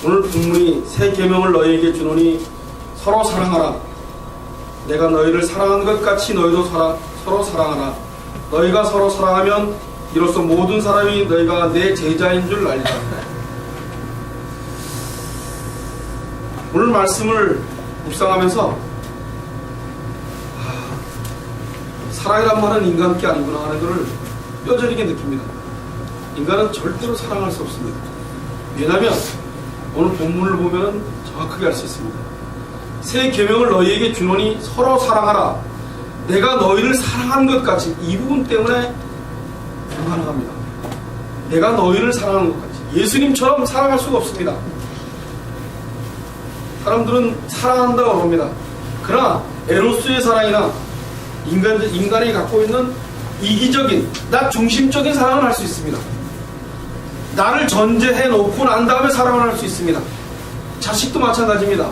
오늘 본문이 새 계명을 너희에게 주노니 서로 사랑하라. 내가 너희를 사랑한 것 같이 너희도 서로 사랑하라. 너희가 서로 사랑하면 이로써 모든 사람이 너희가 내 제자인 줄 알리라. 오늘 말씀을 묵상하면서 사랑이란 말은 인간께 아니구나 하는 것을 뼈저리게 느낍니다. 인간은 절대로 사랑할 수 없습니다. 왜냐하면 오늘 본문을 보면 정확하게 알 수 있습니다. 새 계명을 너희에게 주노니 서로 사랑하라. 내가 너희를 사랑한 것 같이. 이 부분 때문에 불가능합니다. 내가 너희를 사랑하는 것 같이. 예수님처럼 사랑할 수가 없습니다. 사람들은 사랑한다고 합니다. 그러나 에로스의 사랑이나 인간이 갖고 있는 이기적인, 나 중심적인 사랑을 할 수 있습니다. 나를 전제해 놓고 난 다음에 사랑을 할 수 있습니다. 자식도 마찬가지입니다.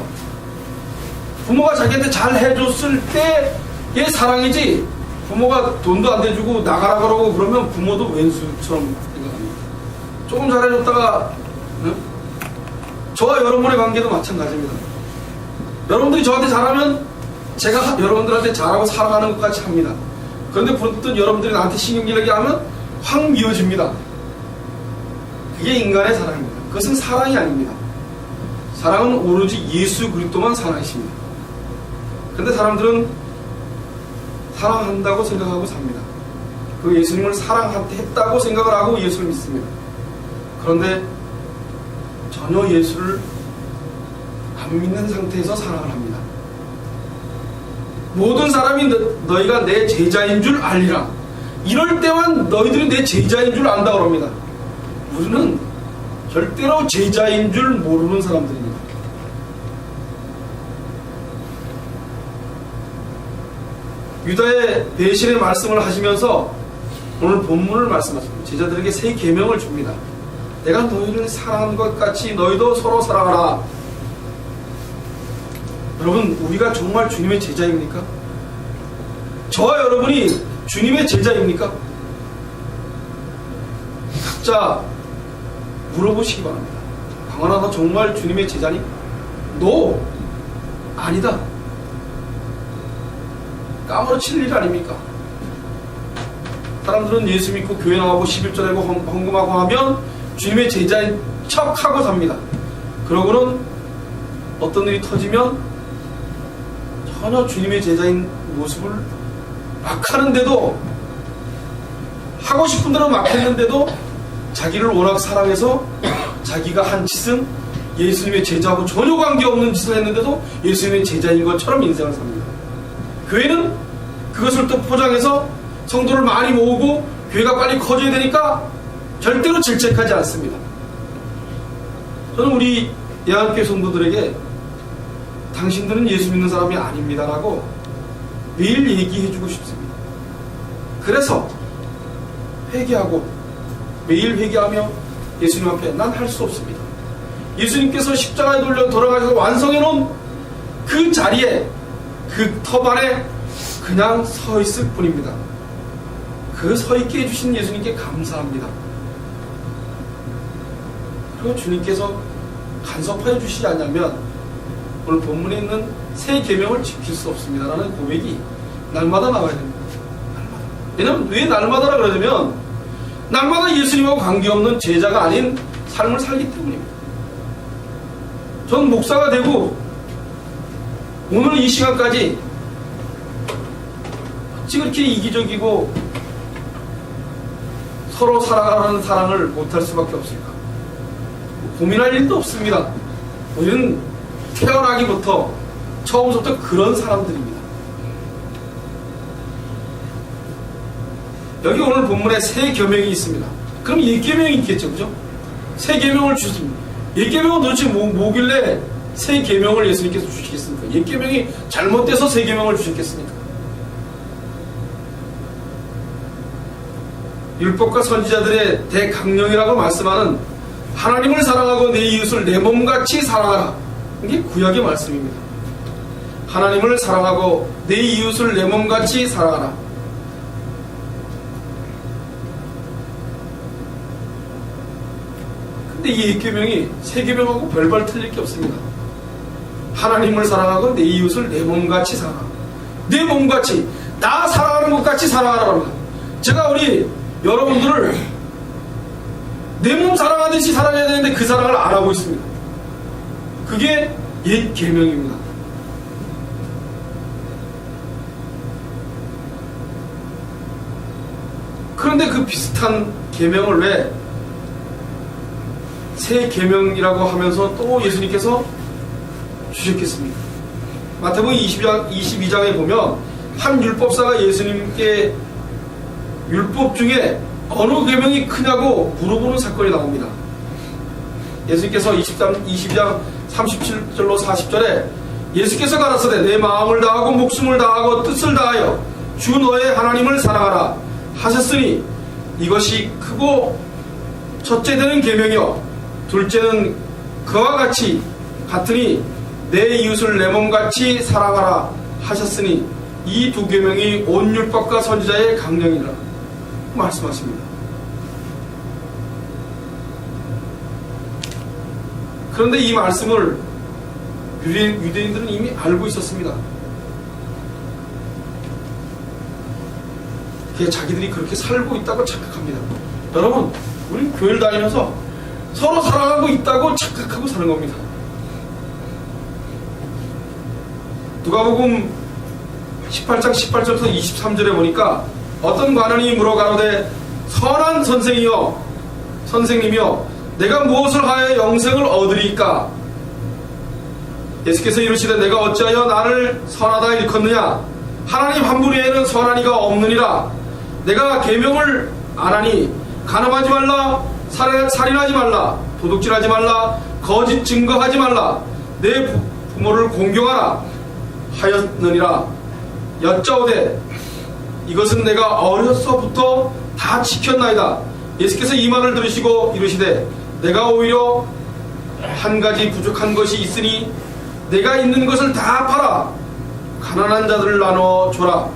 부모가 자기한테 잘 해줬을 때의 사랑이지, 부모가 돈도 안 대주고 나가라 그러고 그러면 부모도 왼수처럼 생각합니다. 조금 잘해줬다가 저와 여러분의 관계도 마찬가지입니다. 여러분들이 저한테 잘하면 제가 여러분들한테 잘하고 사랑하는 것 같이 합니다. 그런데 부르던 여러분들이 나한테 신경질나게 하면 확 미워집니다. 그게 인간의 사랑입니다. 그것은 사랑이 아닙니다. 사랑은 오로지 예수 그리스도만 사랑이십니다. 그런데 사람들은 사랑한다고 생각하고 삽니다. 그 예수님을 사랑했다고 생각을 하고 예수를 믿습니다. 그런데 전혀 예수를 안 믿는 상태에서 사랑을 합니다. 모든 사람이 너희가 내 제자인 줄 알리라. 이럴 때만 너희들이 내 제자인 줄 안다고 합니다. 우리는 절대로 제자인 줄 모르는 사람들입니다. 유다의 배신의 말씀을 하시면서 오늘 본문을 말씀하십니다. 제자들에게 새 계명을 줍니다. 내가 너희를 사랑한 것 같이 너희도 서로 사랑하라. 여러분, 우리가 정말 주님의 제자입니까? 저와 여러분이 주님의 제자입니까? 각자 물어보시기 바랍니다. 강원아, 너 정말 주님의 제자니? 너 아니다. 까무러칠 일 아닙니까? 사람들은 예수 믿고 교회 나가고 11절 하고 헌금하고 하면 주님의 제자인 척하고 삽니다. 그러고는 어떤 일이 터지면 전혀 주님의 제자인 모습을 막 하는데도, 하고 싶은 대로 막 했는데도 자기를 워낙 사랑해서 자기가 한 짓은 예수님의 제자하고 전혀 관계없는 짓을 했는데도 예수님의 제자인 것처럼 인생을 삽니다. 교회는 그것을 또 포장해서 성도를 많이 모으고 교회가 빨리 커져야 되니까 절대로 질책하지 않습니다. 저는 우리 예한교회 성도들에게 당신들은 예수 믿는 사람이 아닙니다라고 매일 얘기해주고 싶습니다. 그래서 회개하고 매일 회개하며 예수님 앞에 난 할 수 없습니다. 예수님께서 십자가에 돌아가셔서 완성해놓은 그 자리에, 그 터반에 그냥 서 있을 뿐입니다. 그 서 있게 해주신 예수님께 감사합니다. 그리고 주님께서 간섭하여 주시지 않냐면 오늘 본문에 있는 새 계명을 지킬 수 없습니다라는 고백이 날마다 나와야 됩니다. 날마다. 왜냐면 왜 날마다라 그러냐면 날마다 예수님하고 관계없는 제자가 아닌 삶을 살기 때문입니다. 전 목사가 되고 오늘 이 시간까지 어찌 그렇게 이기적이고 서로 사랑하는 사랑을 못할 수밖에 없을까? 고민할 일도 없습니다. 우리는 태어나기부터 처음부터 그런 사람들입니다. 여기 오늘 본문에 새 계명이 있습니다. 그럼 옛 계명이 있겠죠, 그죠? 새 계명을 주십니다. 옛 계명은 도대체 뭐길래 새 계명을 예수님께서 주시겠습니까? 옛 계명이 잘못돼서 새 계명을 주셨겠습니까? 율법과 선지자들의 대강령이라고 말씀하는 하나님을 사랑하고 내 이웃을 내 몸같이 사랑하라. 이게 구약의 말씀입니다. 하나님을 사랑하고 내 이웃을 내 몸같이 사랑하라. 근데 이 계명이 세 계명하고 별반 틀릴 게 없습니다. 하나님을 사랑하고 내 이웃을 내 몸같이 사랑하라. 내 몸같이 나 사랑하는 것 같이 사랑하라고 합니다. 제가 우리 여러분들을 내 몸 사랑하듯이 사랑해야 되는데 그 사랑을 안 하고 있습니다. 그게 옛 계명입니다. 그런데 그 비슷한 계명을 왜 새 계명이라고 하면서 또 예수님께서 주셨겠습니까? 마태복음 22장에 보면 한 율법사가 예수님께 율법 중에 어느 계명이 크냐고 물어보는 사건이 나옵니다. 예수님께서 22장 37절로 40절에 예수께서 가라사대 내 마음을 다하고 목숨을 다하고 뜻을 다하여 주 너의 하나님을 사랑하라 하셨으니 이것이 크고 첫째 되는 계명이요 둘째는 그와 같으니 내 이웃을 내 몸같이 사랑하라 하셨으니 이 두 계명이 온 율법과 선지자의 강령이라 말씀하십니다. 그런데 이 말씀을 유대인들은 이미 알고 있었습니다. 자기들이 그렇게 살고 있다고 착각합니다. 여러분, 우리 교회를 다니면서 서로 사랑하고 있다고 착각하고 사는 겁니다. 누가복음 18장 18절부터 23절에 보니까 어떤 관원이 물어가로되 선한 선생님이여 내가 무엇을 하여 영생을 얻으리까? 예수께서 이르시되 내가 어찌하여 나를 선하다 일컫느냐? 하나님 한 분 외에는 선한 이가 없느니라. 내가 계명을 안 하니 간음하지 말라, 살인하지 말라, 도둑질하지 말라, 거짓 증거하지 말라, 내 부모를 공경하라 하였느니라. 여짜오되 이것은 내가 어려서부터 다 지켰나이다. 예수께서 이 말을 들으시고 이르시되 내가 오히려 한 가지 부족한 것이 있으니 내가 있는 것을 다 팔아 가난한 자들을 나눠 줘라.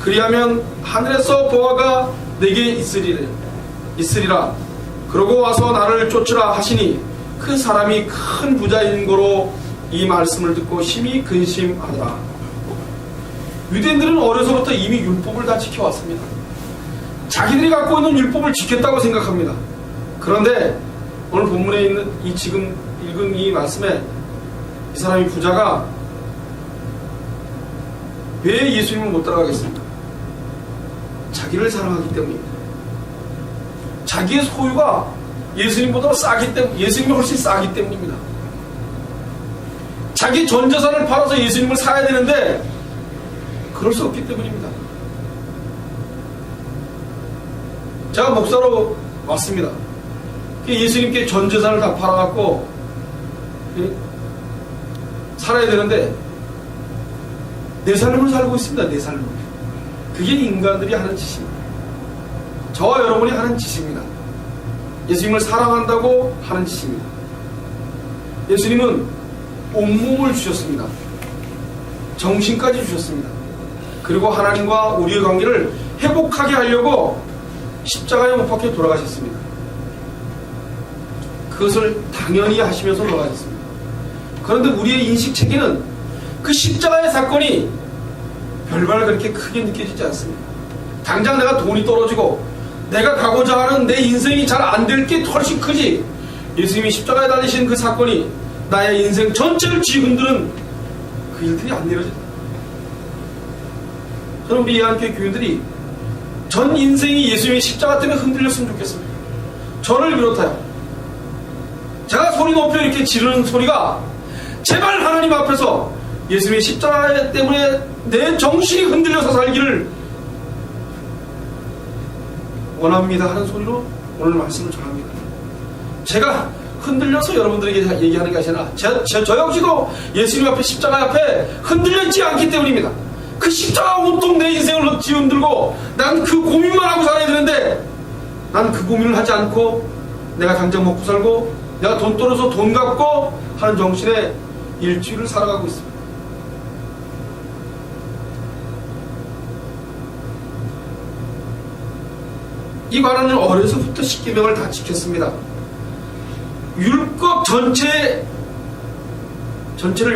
그리하면 하늘에서 보화가 내게 있으리라. 그러고 와서 나를 쫓으라 하시니 그 사람이 큰 부자인 고로 이 말씀을 듣고 심히 근심하더라. 유대인들은 어려서부터 이미 율법을 다 지켜왔습니다. 자기들이 갖고 있는 율법을 지켰다고 생각합니다. 그런데 오늘 본문에 있는 이 지금 읽은 이 말씀에 이 사람이 부자가 왜 예수님을 못 따라가겠습니까? 자기를 사랑하기 때문입니다. 자기의 소유가 예수님보다 싸기 때문에, 예수님이 훨씬 싸기 때문입니다. 자기 전 재산을 팔아서 예수님을 사야 되는데 그럴 수 없기 때문입니다. 제가 목사로 왔습니다. 예수님께 전 재산을 다 팔아갖고 살아야 되는데 내 삶을 살고 있습니다. 내 삶을. 그게 인간들이 하는 짓입니다. 저와 여러분이 하는 짓입니다. 예수님을 사랑한다고 하는 짓입니다. 예수님은 온몸을 주셨습니다. 정신까지 주셨습니다. 그리고 하나님과 우리의 관계를 회복하게 하려고 십자가에 못 박혀 돌아가셨습니다. 그것을 당연히 하시면서 돌아가셨습니다. 그런데 우리의 인식체계는 그 십자가의 사건이 별반 그렇게 크게 느껴지지 않습니다. 당장 내가 돈이 떨어지고 내가 가고자 하는 내 인생이 잘 안 될 게 훨씬 크지, 예수님이 십자가에 달리신 그 사건이 나의 인생 전체를 뒤흔드는 그 일들이 안 이루어진다. 저는 우리 예한교회 교인들이 전 인생이 예수님의 십자가 때문에 흔들렸으면 좋겠습니다. 저를 비롯하여 제가 소리 높여 이렇게 지르는 소리가 제발 하나님 앞에서 예수님의 십자가 때문에 내 정신이 흔들려서 살기를 원합니다 하는 소리로 오늘 말씀을 전합니다. 제가 흔들려서 여러분들에게 얘기하는 게 아니라 저 역시도 예수님 앞에 십자가 앞에 흔들려 있지 않기 때문입니다. 그 십자가 온통 내 인생을 뒤흔들고 난 그 고민만 하고 살아야 되는데 난 그 고민을 하지 않고 내가 당장 먹고 살고 내가 돈 떨어서 돈 갚고 하는 정신에 일주일을 살아가고 있습니다. 이 관원은 어려서부터 십계명을 다 지켰습니다. 율법 전체를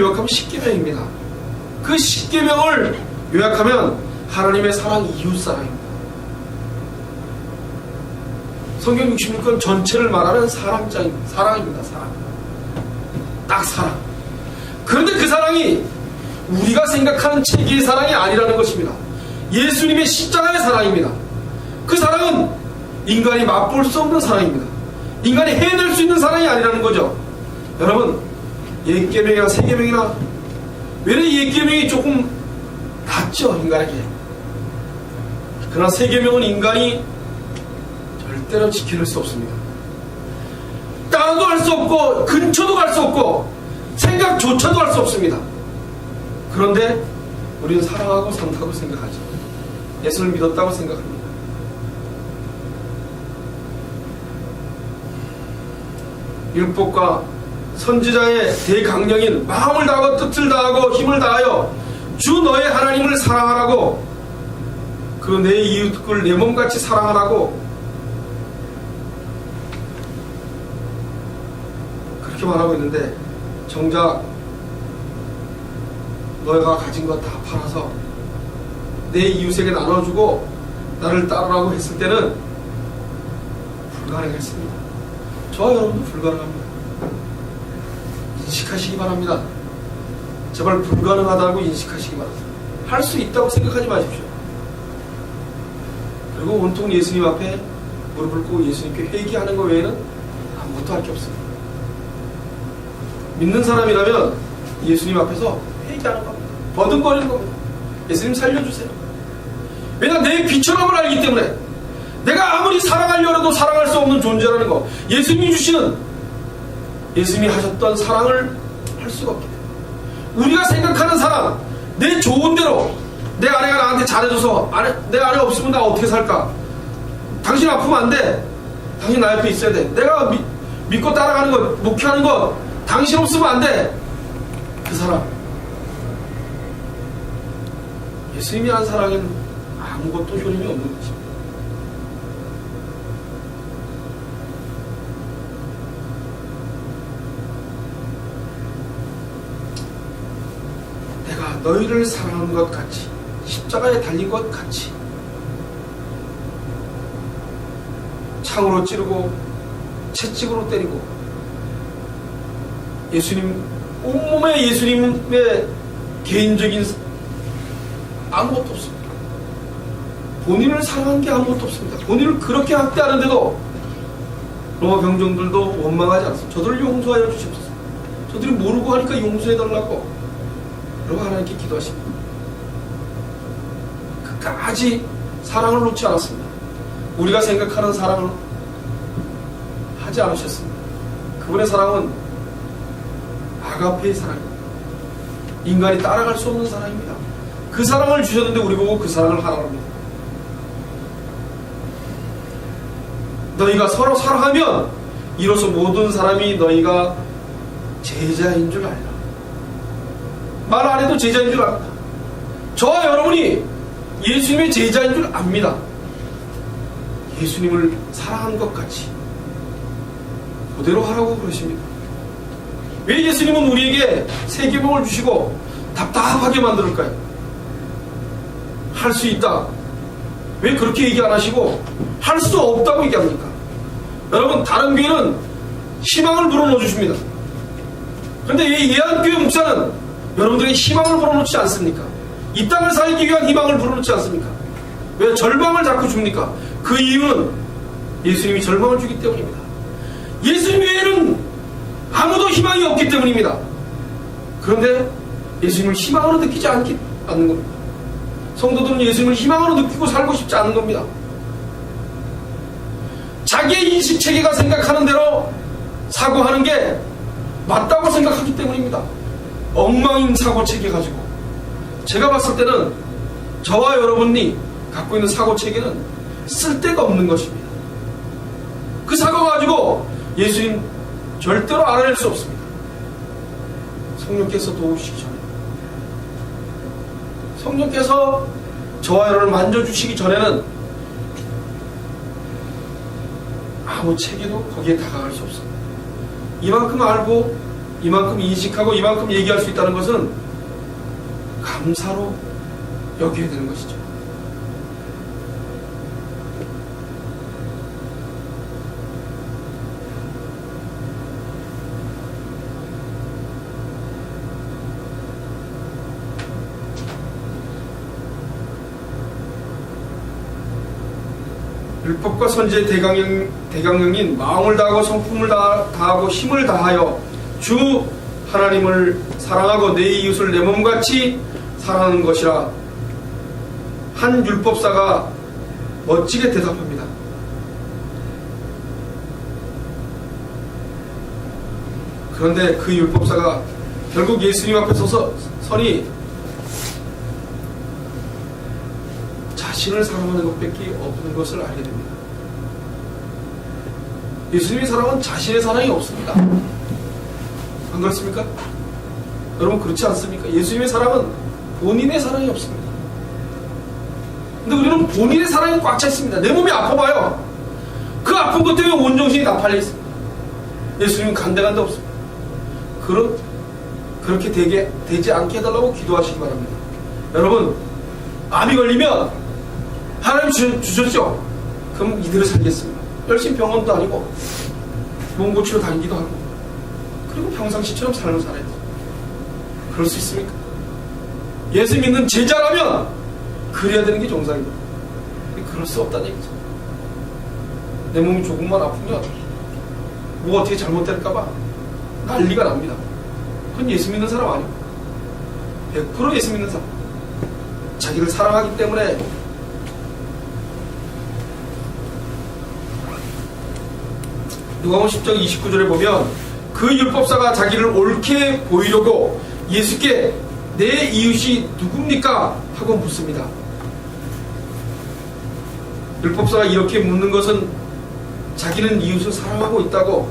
요약하면 10계명입니다. 그 10계명을 요약하면 하나님의 사랑, 이웃사랑입니다. 성경 66권 전체를 말하는 사랑입니다. 사랑. 딱 사랑. 그런데 그 사랑이 우리가 생각하는 체계의 사랑이 아니라는 것입니다. 예수님의 십자가의 사랑입니다. 그 사랑은 인간이 맛볼 수 없는 사랑입니다. 인간이 해낼 수 있는 사랑이 아니라는 거죠. 여러분, 옛계명이나 새계명이나 왜 옛계명이 조금 낫죠, 인간에게. 그러나 새계명은 인간이 절대로 지켜낼 수 없습니다. 따라도 할 수 없고 근처도 갈 수 없고 생각조차도 할 수 없습니다. 그런데 우리는 사랑하고 산다고 생각하죠. 예수를 믿었다고 생각합니다. 율법과 선지자의 대강령인 마음을 다하고 뜻을 다하고 힘을 다하여 주 너의 하나님을 사랑하라고, 그 내 이웃을 내 몸같이 사랑하라고 그렇게 말하고 있는데, 정작 너희가 가진 것 다 팔아서 내 이웃에게 나눠주고 나를 따르라고 했을 때는 불가능했습니다. 저와 여러분도 불가능합니다. 인식하시기 바랍니다. 제발 불가능하다고 인식하시기 바랍니다. 할 수 있다고 생각하지 마십시오. 그리고 온통 예수님 앞에 무릎을 꿇고 예수님께 회개하는 것 외에는 아무것도 할 게 없습니다. 믿는 사람이라면 예수님 앞에서 회개하는 겁니다. 버둥거리는 겁니다. 예수님 살려주세요. 왜냐하면 내 비천함을 알기 때문에, 내가 아무리 사랑하려 해도 사랑할 수 없는 존재라는 거, 예수님이 주시는, 예수님이 하셨던 사랑을 할 수가 없기 때문에, 우리가 생각하는 사랑, 내 좋은 대로 내 아내가 나한테 잘해줘서 내 아내 없으면 나 어떻게 살까? 당신 아프면 안 돼. 당신 나 옆에 있어야 돼. 내가 믿고 따라가는 것, 목회하는 것, 당신 없으면 안 돼. 그 사랑, 예수님이 한 사랑은 아무것도 효림이 없는 것입니다. 내가 너희를 사랑하는 것 같이, 십자가에 달린 것 같이 창으로 찌르고 채찍으로 때리고, 예수님 온몸에 예수님의 개인적인 아무것도 없습니다. 본인을 사랑한 게 아무것도 없습니다. 본인을 그렇게 학대하는데도 로마 병정들도 원망하지 않습니다. 저들을 용서하여 주십시오. 저들이 모르고 하니까 용서해달라고 그러고 하나님께 기도하십니다. 끝까지 사랑을 놓지 않았습니다. 우리가 생각하는 사랑을 하지 않으셨습니다. 그분의 사랑은 아가페의 사랑입니다. 인간이 따라갈 수 없는 사랑입니다. 그 사랑을 주셨는데 우리 보고 그 사랑을 하라고 합니다. 너희가 서로 사랑하면 이로써 모든 사람이 너희가 제자인 줄 알라. 말 안 해도 제자인 줄 압니다. 저와 여러분이 예수님의 제자인 줄 압니다. 예수님을 사랑한 것 같이 그대로 하라고 그러십니다. 왜 예수님은 우리에게 새 계명을 주시고 답답하게 만들까요? 할 수 있다. 왜 그렇게 얘기 안 하시고 할 수 없다고 얘기합니까? 여러분, 다른 교회는 희망을 불어넣어 주십니다. 그런데 이 예한교회 목사는 여러분들에게 희망을 불어넣지 않습니까? 이 땅을 살기 위한 희망을 불어넣지 않습니까? 왜 절망을 자꾸 줍니까? 그 이유는 예수님이 절망을 주기 때문입니다. 예수님 외에는 아무도 희망이 없기 때문입니다. 그런데 예수님을 희망으로 느끼지 않는 겁니다. 성도들은 예수님을 희망으로 느끼고 살고 싶지 않은 겁니다. 자기의 인식체계가 생각하는 대로 사고하는 게 맞다고 생각하기 때문입니다. 엉망인 사고체계 가지고, 제가 봤을 때는 저와 여러분이 갖고 있는 사고체계는 쓸데가 없는 것입니다. 그 사고 가지고 예수님 절대로 알아낼 수 없습니다. 성령께서 도우시기 전에, 성령께서 저와 여러분을 만져주시기 전에는 아무 체계도 거기에 다가갈 수 없습니다. 이만큼 알고 이만큼 인식하고 이만큼 얘기할 수 있다는 것은 감사로 여겨야 되는 것이죠. 율법과 선지의 대강령인 마음을 다하고 성품을 다하고 힘을 다하여 주 하나님을 사랑하고 내 이웃을 내 몸같이 사랑하는 것이라. 한 율법사가 멋지게 대답합니다. 그런데 그 율법사가 결국 예수님 앞에 서니 자신을 사랑하는 것밖에 없는 것을 알게 됩니다. 예수님의 사랑은 자신의 사랑이 없습니다. 안 그렇습니까? 여러분 그렇지 않습니까? 예수님의 사랑은 본인의 사랑이 없습니다. 근데 우리는 본인의 사랑이 꽉 차 있습니다. 내 몸이 아파봐요. 그 아픈 것 때문에 온 정신이 다 팔려 있습니다. 예수님은 간데간데 없습니다. 그렇게 되지 않게 해달라고 기도하시기 바랍니다. 여러분, 암이 걸리면 하나님 주셨죠? 그럼 이대로 살겠습니다. 열심히 병원도 다니고 몸 고치러 다니기도 하고 그리고 평상시처럼 삶을 살아야죠. 그럴 수 있습니까? 예수 믿는 제자라면 그래야 되는 게 정상입니다. 그럴 수 없다는 얘기죠. 내 몸이 조금만 아프면 뭐 어떻게 잘못될까봐 난리가 납니다. 그건 예수 믿는 사람 아니고 100% 예수 믿는 사람. 자기를 사랑하기 때문에 누가복음 10장 29절에 보면 그 율법사가 자기를 옳게 보이려고 예수께 내 이웃이 누굽니까? 하고 묻습니다. 율법사가 이렇게 묻는 것은 자기는 이웃을 사랑하고 있다고,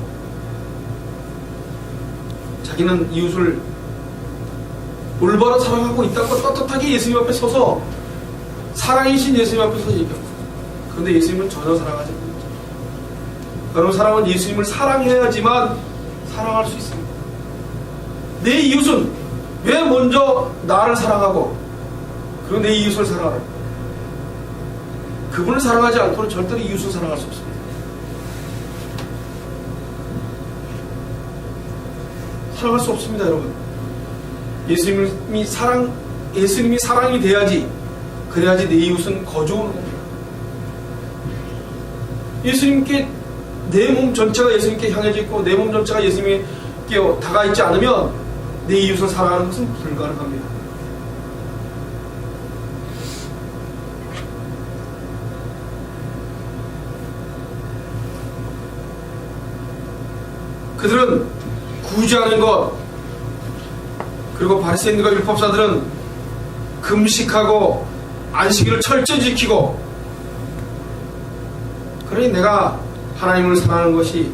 자기는 이웃을 올바로 사랑하고 있다고 떳떳하게 예수님 앞에 서서 사랑이신 예수님 앞에 서서 얘기합니다. 그런데 예수님은 전혀 사랑하지 않습니다. 여러분, 사람은 예수님을 사랑해야지만 사랑할 수 있습니다. 내 이웃은 왜 먼저 나를 사랑하고 그리고 내 이웃을 사랑하라? 그분을 사랑하지 않고는 절대로 이웃을 사랑할 수 없습니다. 사랑할 수 없습니다, 여러분. 예수님이 사랑이 돼야지, 그래야지 내 이웃은 거저오는 겁니다. 예수님께 내 몸 전체가 예수님께 향해져 있고 내 몸 전체가 예수님께 다가 있지 않으면 내 이웃을 사랑하는 것은 불가능합니다. 그들은 구제하는 것, 그리고 바리새인들과 율법사들은 금식하고 안식일을 철저히 지키고, 그러니 내가 하나님을 사랑하는 것이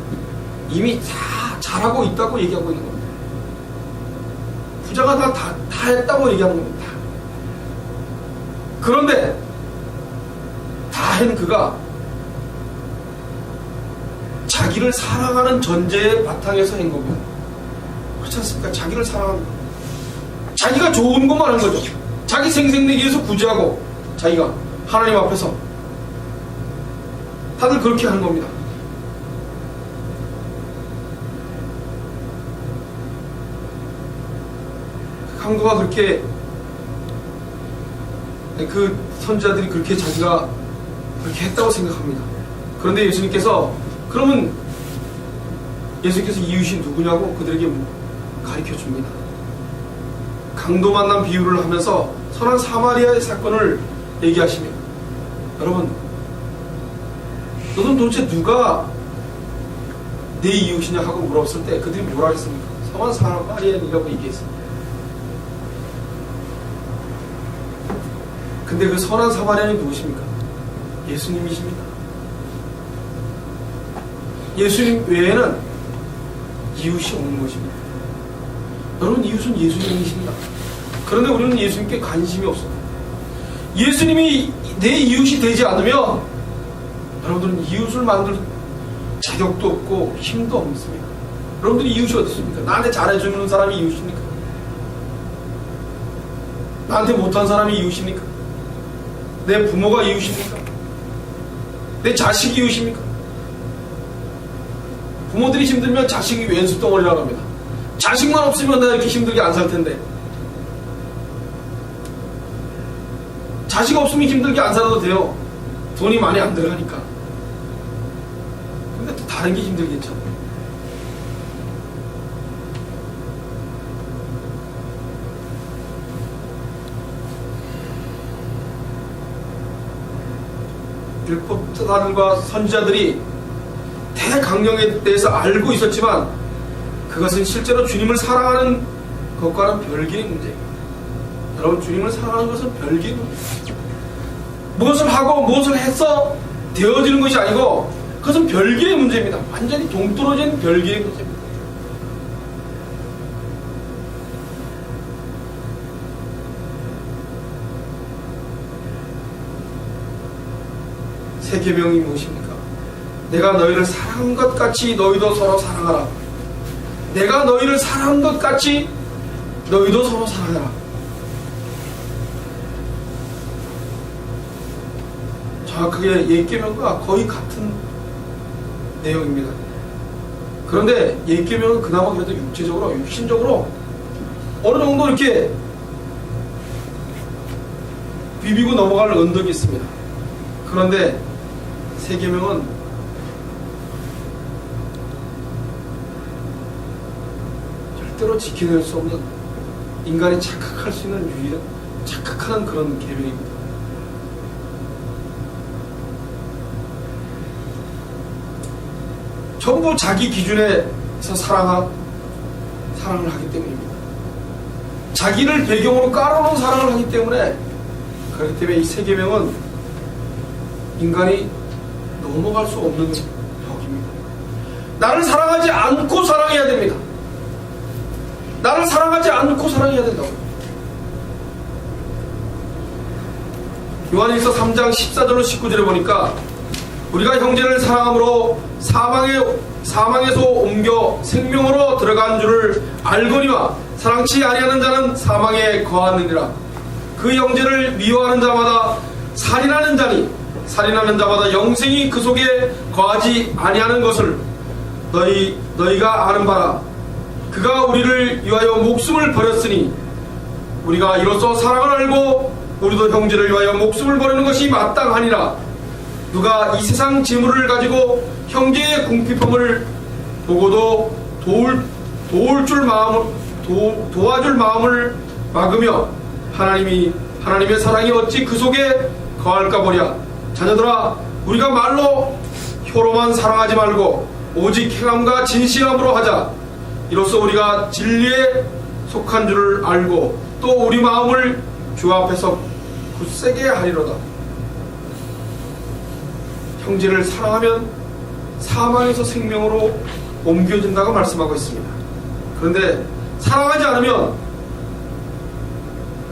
이미 다 잘하고 있다고 얘기하고 있는 겁니다. 부자가 다 했다고 얘기하는 겁니다. 그런데 다 한 그가 자기를 사랑하는 전제의 바탕에서 한 겁니다. 그렇지 않습니까? 자기를 사랑하는 것. 자기가 좋은 것만 한 거죠. 자기 생색내기 위해서 구제하고 자기가 하나님 앞에서 다들 그렇게 하는 겁니다. 강도가 그렇게, 그 선지자들이 그렇게 자기가 그렇게 했다고 생각합니다. 그런데 예수님께서, 그러면 예수님께서 이웃이 누구냐고 그들에게 가르쳐 줍니다. 강도 만난 비유를 하면서 선한 사마리아의 사건을 얘기하시며, 여러분, 너는 도대체 누가 내 이웃이냐 하고 물었을 때 그들이 뭐라 했습니까? 선한 사마리아인이라고 얘기했습니다. 근데 그 선한 사마리아인이 누구십니까? 예수님이십니다. 예수님 외에는 이웃이 없는 것입니다. 여러분, 이웃은 예수님이십니다. 그런데 우리는 예수님께 관심이 없어요. 예수님이 내 이웃이 되지 않으면 여러분들은 이웃을 만들 자격도 없고 힘도 없습니다. 여러분들이 이웃이 어디 있습니까? 나한테 잘해주는 사람이 이웃입니까? 나한테 못한 사람이 이웃입니까? 내 부모가 이웃입니까? 내 자식이 이웃입니까? 부모들이 힘들면 자식이 왼수 덩어리라고 합니다. 자식만 없으면 내가 이렇게 힘들게 안 살 텐데. 자식 없으면 힘들게 안 살아도 돼요. 돈이 많이 안 들어가니까. 근데 또 다른 게 힘들겠죠. 율법자들과 선지자들이 대강령에 대해서 알고 있었지만 그것은 실제로 주님을 사랑하는 것과는 별개의 문제입니다. 여러분, 주님을 사랑하는 것은 별개의 문제입니다. 무엇을 하고 무엇을 해서 되어지는 것이 아니고 그것은 별개의 문제입니다. 완전히 동떨어진 별개의 문제입니다. 새 계명이 무엇입니까? 내가 너희를 사랑한 것 같이 너희도 서로 사랑하라. 내가 너희를 사랑한 것 같이 너희도 서로 사랑하라. 정확하게 옛 계명과 거의 같은 내용입니다. 그런데 옛 계명은 그나마 그래도 육체적으로, 육신적으로 어느 정도 이렇게 비비고 넘어갈 언덕이 있습니다. 그런데 새 계명은 절대로 지켜낼 수 없는, 인간이 착각할 수 있는 유일한 착각하는 그런 계명입니다. 전부 자기 기준에서 사랑을 하기 때문입니다. 자기를 배경으로 깔아놓은 사랑을 하기 때문에, 그렇기 때문에 이 새 계명은 인간이 넘어갈 수 없는 벽입니다. 나를 사랑하지 않고 사랑해야 됩니다. 나를 사랑하지 않고 사랑해야 된다고. 요한일서 3장 14절로 19절에 보니까 우리가 형제를 사랑함으로 사망에서 옮겨 생명으로 들어간 줄을 알거니와 사랑치 아니하는 자는 사망에 거하느니라. 그 형제를 미워하는 자마다 살인하는 자니 살인하는 자마다 영생이 그 속에 거하지 아니하는 것을 너희가 아는 바라. 그가 우리를 위하여 목숨을 버렸으니 우리가 이로써 사랑을 알고 우리도 형제를 위하여 목숨을 버리는 것이 마땅하니라. 누가 이 세상 재물을 가지고 형제의 궁핍함을 보고도 도와줄 마음을 막으며 하나님의 사랑이 어찌 그 속에 거할까 보랴. 자녀들아, 우리가 말로 혀로만 사랑하지 말고 오직 행함과 진실함으로 하자. 이로써 우리가 진리에 속한 줄을 알고 또 우리 마음을 주 앞에서 굳세게 하리로다. 형제를 사랑하면 사망에서 생명으로 옮겨진다고 말씀하고 있습니다. 그런데 사랑하지 않으면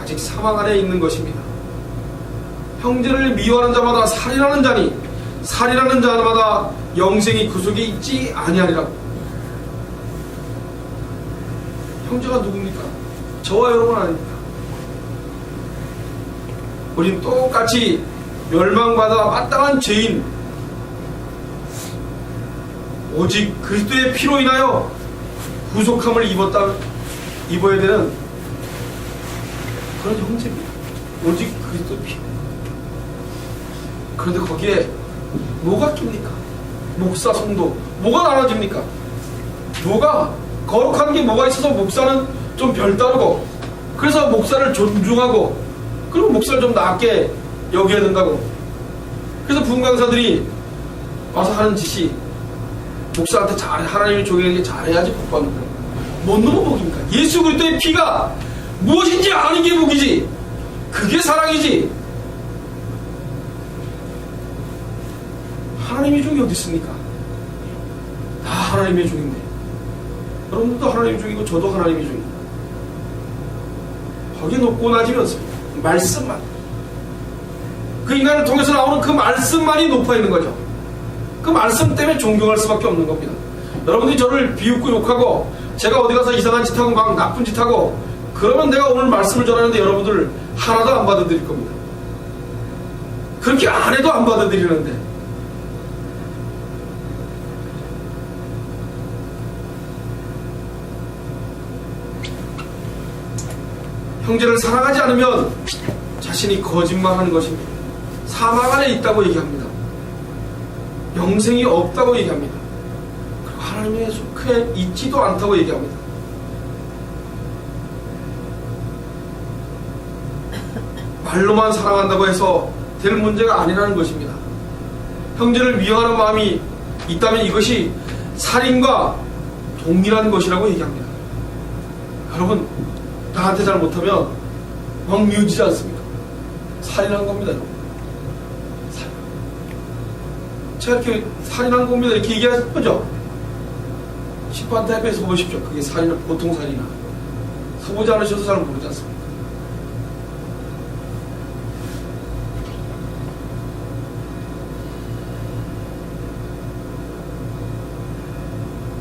아직 사망 안에 있는 것입니다. 형제를 미워하는 자마다 살인하는 자니 살인하는 자마다 영생이 그 속에 있지 아니하리라. 형제가 누굽니까? 저와 여러분 아닙니까? 우린 똑같이 멸망받아 마땅한 죄인, 오직 그리스도의 피로 인하여 구속함을 입어야 되는 그런 형제입니다. 오직 그리스도의 피. 그런데 거기에 뭐가 낍니까? 목사, 성도 뭐가 나눠집니까? 뭐가 거룩한 게 뭐가 있어서 목사는 좀 별다르고, 그래서 목사를 존중하고, 그리고 목사를 좀 낮게 여겨야 된다고. 그래서 부흥강사들이 와서 하는 짓이 목사한테 하나님이 종에게 잘해야지 복 받는 거예요. 뭔 놈의 복입니까? 예수 그리스도의 피가 무엇인지 아는 게 복이지. 그게 사랑이지. 하나님의 종이 어디 있습니까? 다 하나님의 종인데. 여러분도 하나님의 종이고 저도 하나님의 종이고. 거기에 높고 낮으면서 말씀만, 그 인간을 통해서 나오는 그 말씀만이 높아 있는 거죠. 그 말씀 때문에 존경할 수밖에 없는 겁니다. 여러분들이 저를 비웃고 욕하고 제가 어디 가서 이상한 짓 하고 막 나쁜 짓 하고 그러면 내가 오늘 말씀을 전하는데 여러분들 하나도 안 받아들일 겁니다. 그렇게 안 해도 안 받아들이는데 형제를 사랑하지 않으면 자신이 거짓말하는 것입니다. 사망 안에 있다고 얘기합니다. 영생이 없다고 얘기합니다. 그리고 하나님의 속해 있지도 않다고 얘기합니다. 말로만 사랑한다고 해서 될 문제가 아니라는 것입니다. 형제를 미워하는 마음이 있다면 이것이 살인과 동일한 것이라고 얘기합니다. 여러분, 나한테 잘 못하면 막 미워지지 않습니까? 살인한 겁니다, 여러분. 제가 이렇게 살인한 겁니다 이렇게 얘기하실 거죠? 심판 대표에 서보십시오. 그게 살인은 보통 살인이나 서보지 않으셔서 잘 모르지 않습니까?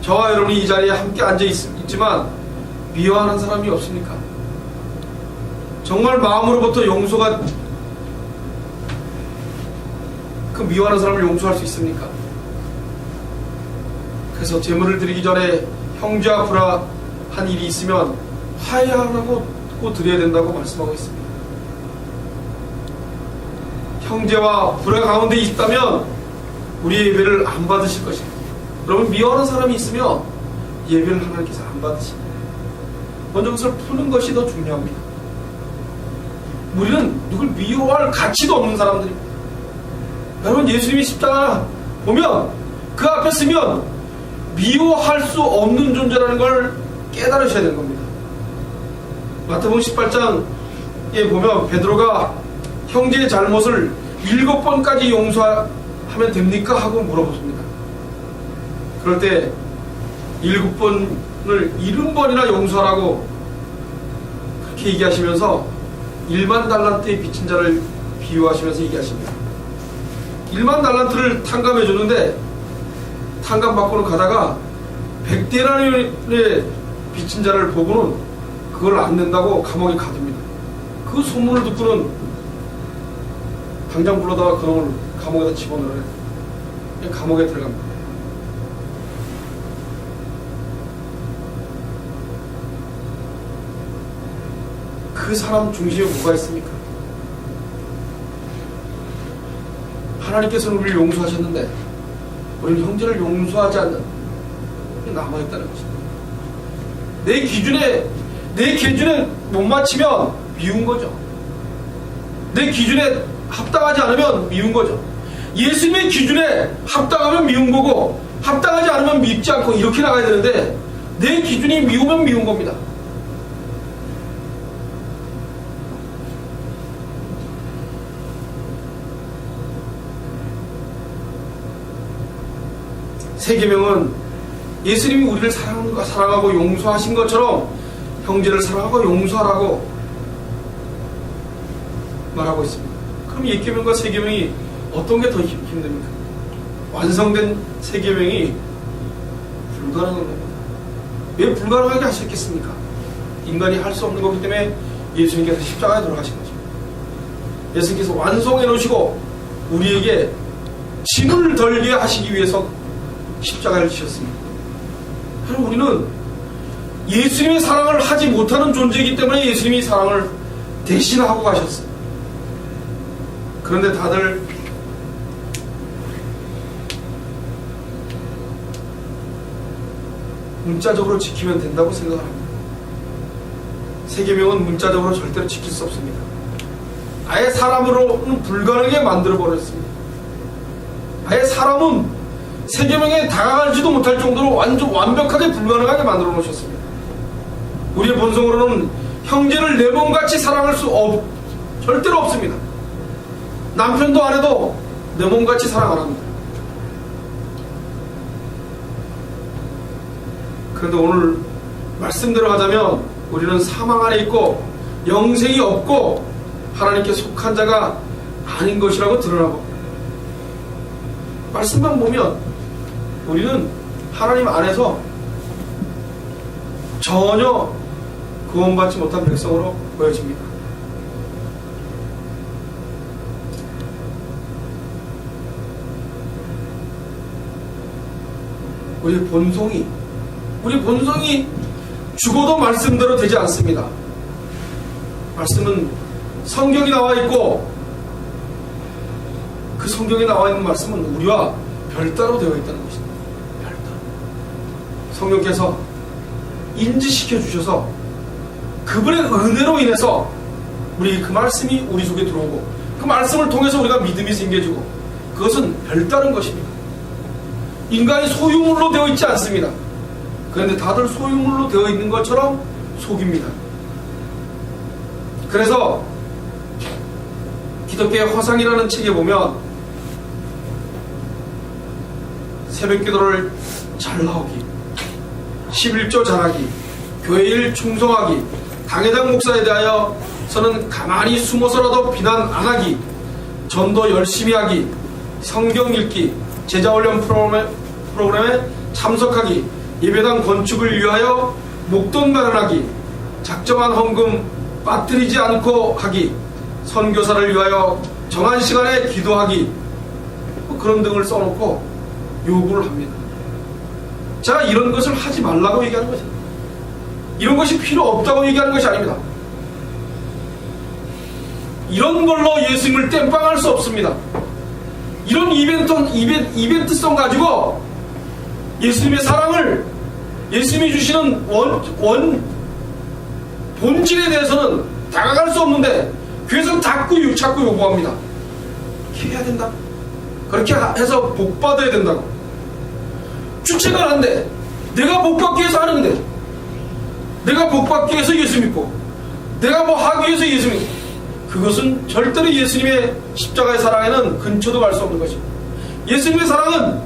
저와 여러분이 이 자리에 함께 앉아 있지만 미워하는 사람이 없습니까? 정말 마음으로부터 용서가 그 미워하는 사람을 용서할 수 있습니까? 그래서 제물을 드리기 전에 형제와 불화한 일이 있으면 화해하라고 드려야 된다고 말씀하고 있습니다. 형제와 불화 가운데 있다면 우리의 예배를 안 받으실 것입니다. 여러분, 미워하는 사람이 있으면 예배를 하나님께서 안 받으십니다. 먼저 그것을 푸는 것이 더 중요합니다. 우리는 누굴 미워할 가치도 없는 사람들입니다. 여러분, 예수님이 십자가 보면 그 앞에 서면 미워할 수 없는 존재라는 걸 깨달으셔야 되는 겁니다. 마태복음 18장에 보면 베드로가 형제의 잘못을 7번까지 용서하면 됩니까? 하고 물어보십니다. 그럴 때 7번을 70번이나 용서하라고 그렇게 얘기하시면서 1만 달란트에 빚진 자를 비유하시면서 얘기하십니다. 1만 달란트를 탕감해 줬는데 탕감받고는 가다가 100데나리온의 빚진 자를 보고는 그걸 안 낸다고 감옥에 가둡니다. 그 소문을 듣고는 당장 불러다가 그놈을 감옥에다 집어넣어요. 감옥에 들어갑니다. 그 사람 중심에 뭐가 있습니까? 하나님께서는 우리를 용서하셨는데 우리는 형제를 용서하지 않는 남아있다는 것입니다. 내 기준에 못 맞추면 미운 거죠. 내 기준에 합당하지 않으면 미운 거죠. 예수님의 기준에 합당하면 미운 거고 합당하지 않으면 밉지 않고 이렇게 나가야 되는데 내 기준이 미우면 미운 겁니다. 세계명은 예수님이 우리를 사랑하고 용서하신 것처럼 형제를 사랑하고 용서하라고 말하고 있습니다. 그럼 옛계명과 세계명이 어떤 게 더 힘듭니까? 완성된 세계명이 불가능한 겁니다. 왜 불가능하게 하셨겠습니까? 인간이 할 수 없는 거기 때문에 예수님께서 십자가에 돌아가신 거죠. 예수님께서 완성해 놓으시고 우리에게 짐을 덜게 하시기 위해서 십자가를 지셨습니다. 그럼 우리는 예수님의 사랑을 하지 못하는 존재이기 때문에 예수님이 사랑을 대신하고 가셨어요. 그런데 다들 문자적으로 지키면 된다고 생각합니다. 세계명은 문자적으로 절대로 지킬 수 없습니다. 아예 사람으로는 불가능하게 만들어버렸습니다. 아예 사람은 세계명에 다가가지도 못할 정도로 완벽하게 불가능하게 만들어 놓으셨습니다. 우리의 본성으로는 형제를 내 몸같이 사랑할 수 절대로 없습니다. 남편도 아내도 내 몸같이 사랑 안 합니다. 그런데 오늘 말씀대로 하자면 우리는 사망 안에 있고 영생이 없고 하나님께 속한 자가 아닌 것이라고 드러나고 말씀만 보면 우리는 하나님 안에서 전혀 구원받지 못한 백성으로 보여집니다. 우리 본성이 죽어도 말씀대로 되지 않습니다. 말씀은 성경이 나와 있고 그 성경에 나와 있는 말씀은 우리와 별따로 되어 있다는 것입니다. 별따로. 성령께서 인지시켜 주셔서 그분의 은혜로 인해서 우리 그 말씀이 우리 속에 들어오고 그 말씀을 통해서 우리가 믿음이 생겨지고 그것은 별다른 것입니다. 인간이 소유물로 되어 있지 않습니다. 그런데 다들 소유물로 되어 있는 것처럼 속입니다. 그래서 기독교의 화상이라는 책에 보면 새벽기도를 잘 나오기, 11조 잘하기, 교회일 충성하기, 당회장 목사에 대하여서는 가만히 숨어서라도 비난 안 하기, 전도 열심히 하기, 성경 읽기, 제자훈련 프로그램에 참석하기, 예배당 건축을 위하여 목돈 마련하기, 작정한 헌금 빠뜨리지 않고 하기, 선교사를 위하여 정한 시간에 기도하기, 그런 등을 써놓고 요구를 합니다. 제가 이런 것을 하지 말라고 얘기하는 것입니다. 이런 것이 필요 없다고 얘기하는 것이 아닙니다. 이런 걸로 예수님을 땜빵할 수 없습니다. 이런 이벤트성 가지고 예수님의 사랑을, 예수님이 주시는 본질에 대해서는 다가갈 수 없는데 그래서 자꾸 요구합니다. 이렇게 해야 된다. 그렇게 해서 복 받아야 된다고. 주체가 한데 내가 복 받기 위해서 하는데, 내가 복 받기 위해서 예수 믿고 내가 뭐 하기 위해서 예수 믿고, 그것은 절대로 예수님의 십자가의 사랑에는 근처도 갈 수 없는 것입니다. 예수님의 사랑은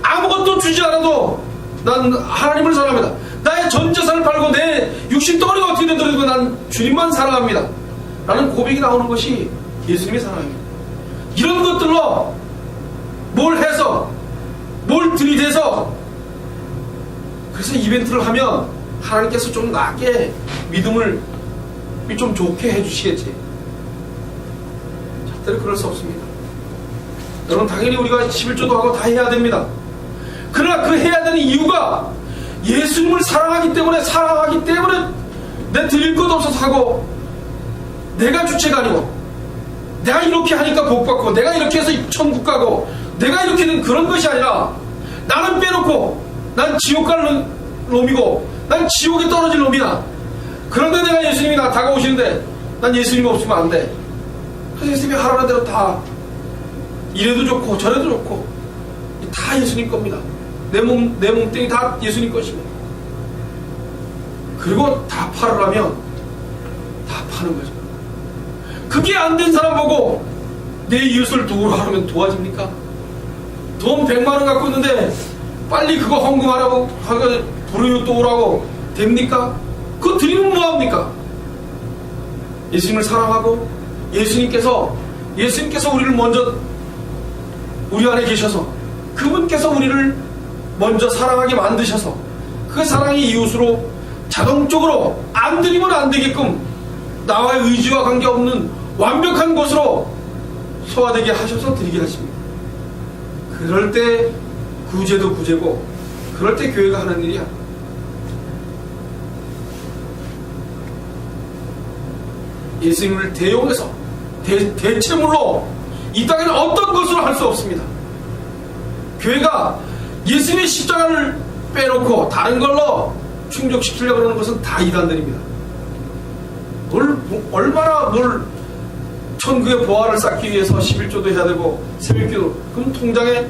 아무것도 주지 않아도 난 하나님을 사랑합니다. 나의 전 재산을 팔고 내 육신덩어리가 어떻게 되더라도 난 주님만 사랑합니다 라는 고백이 나오는 것이 예수님의 사랑입니다. 이런 것들로 뭘 해서, 뭘 들이대서, 그래서 이벤트를 하면 하나님께서 좀 낫게 믿음을 좀 좋게 해주시겠지. 절대로 그럴 수 없습니다. 여러분, 당연히 우리가 11조도 하고 다 해야 됩니다. 그러나 그 해야 되는 이유가 예수님을 사랑하기 때문에 내 드릴 것 없어서 하고, 내가 주체가 아니고 내가 이렇게 하니까 복 받고 내가 이렇게 해서 천국 가고 내가 이렇게 된 그런 것이 아니라, 나는 빼놓고 난 지옥 갈 놈이고 난 지옥에 떨어질 놈이야. 그런데 내가 예수님이 나 다가오시는데 난 예수님 없으면 안 돼. 그래서 예수님이 하라는 대로 다 이래도 좋고 저래도 좋고 다 예수님 겁니다. 내 몸뚱이 다 예수님 것입니다. 그리고 다 팔으라면 다 파는 거죠. 그게 안 된 사람 보고 내 이웃을 도우라 하면 도와집니까? 돈 100만원 갖고 있는데 빨리 그거 헌금하라고 하고 불우이웃 도우라고 됩니까? 그거 드리면 뭐합니까? 예수님을 사랑하고 예수님께서 우리를 먼저 우리 안에 계셔서 그분께서 우리를 먼저 사랑하게 만드셔서 그 사랑이 이웃으로 자동적으로 안 드리면 안 되게끔 나와의 의지와 관계없는 완벽한 것으로 소화되게 하셔서 드리게 하십니다. 그럴 때 구제도 구제고, 그럴 때 교회가 하는 일이야. 예수님을 대용해서 대체물로 이 땅에는 어떤 것으로 할 수 없습니다. 교회가 예수님의 십자가를 빼놓고 다른 걸로 충족시키려고 하는 것은 다 이단들입니다. 얼마나 천국의 보화를 쌓기 위해서 11조도 해야 되고 새벽기도, 그럼 통장에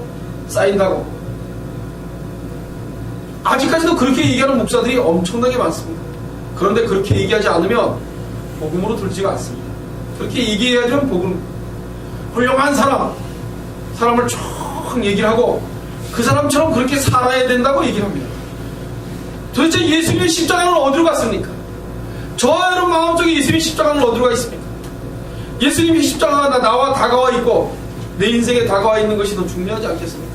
쌓인다고. 아직까지도 그렇게 얘기하는 목사들이 엄청나게 많습니다. 그런데 그렇게 얘기하지 않으면 복음으로 들지가 않습니다. 그렇게 얘기해야지만 복음, 훌륭한 사람을 쭉 얘기를 하고 그 사람처럼 그렇게 살아야 된다고 얘기를 합니다. 도대체 예수님의 십자가는 어디로 갔습니까? 저와 여러분 마음속에 예수님의 십자가는 어디로 가 있습니까? 예수님의 십자가가 나와 다가와 있고 내 인생에 다가와 있는 것이 더 중요하지 않겠습니까?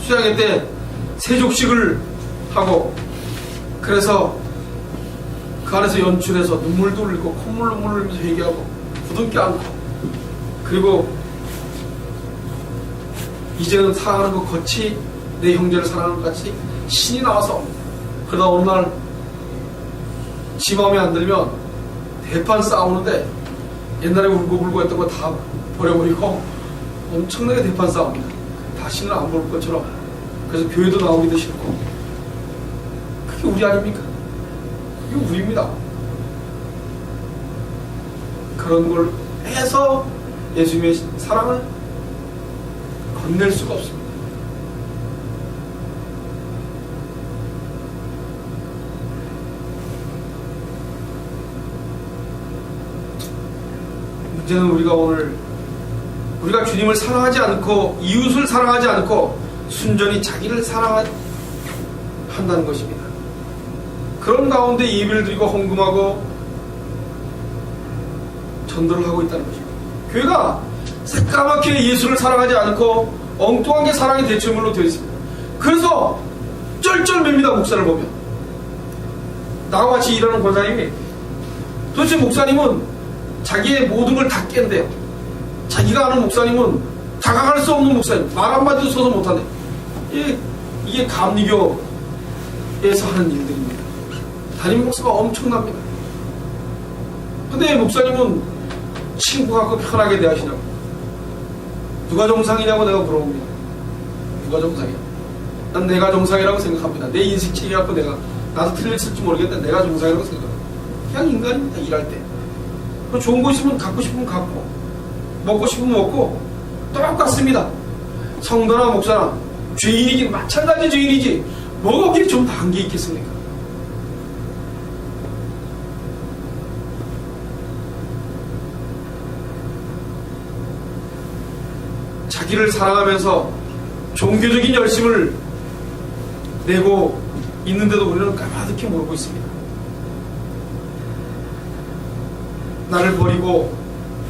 수양회 때 세족식을 하고, 그래서 그 안에서 연출해서 눈물도 흘리고 콧물 흘리면서 회개하고 부둥켜 안고, 그리고 이제는 사랑하는 것 같이 내 형제를 사랑하는 것 같이 신이 나와서, 그러다 어느 날 지 마음에 안 들면 대판 싸우는데 옛날에 울고불고 했던 거 다 버려버리고 엄청나게 대판 싸웁니다. 다시는 안 볼 것처럼. 그래서 교회도 나오기도 싫고. 그게 우리 아닙니까? 그게 우리입니다. 그런 걸 해서 예수님의 사랑을 건넬 수가 없습니다. 문제는 우리가 주님을 사랑하지 않고 이웃을 사랑하지 않고 순전히 자기를 사랑한다는 것입니다. 그런 가운데 예배를 드리고 헌금하고 전도를 하고 있다는 것입니다. 교회가 새까맣게 예수를 사랑하지 않고 엉뚱한 게 사랑의 대체물로 되어 있습니다. 그래서 쩔쩔맵니다. 목사를 보면. 나와 같이 일하는 권사님이 도대체 목사님은 자기의 모든 걸 다 깬대요. 자기가 아는 목사님은 다가갈 수 없는 목사님, 말 한마디도 서서 못하네. 이게 감리교에서 하는 일들입니다. 담임 목사가 엄청납니다. 근데 목사님은 친구 같고 편하게 대하시냐고. 누가 정상이냐고 내가 물어봅니다. 누가 정상이야? 난 내가 정상이라고 생각합니다. 내 인식체계 갖고 나도 틀렸을지 모르겠는데 내가 정상이라고 생각합니다. 그냥 인간입니다. 일할 때. 좋은 거 있으면 갖고 싶으면 갖고, 먹고 싶으면 먹고, 똑같습니다. 성도나 목사나 죄인이긴 마찬가지 죄인이지 뭐가 그렇게 좀 다른 게 있겠습니까? 자기를 사랑하면서 종교적인 열심을 내고 있는데도 우리는 까마득히 모르고 있습니다. 나를 버리고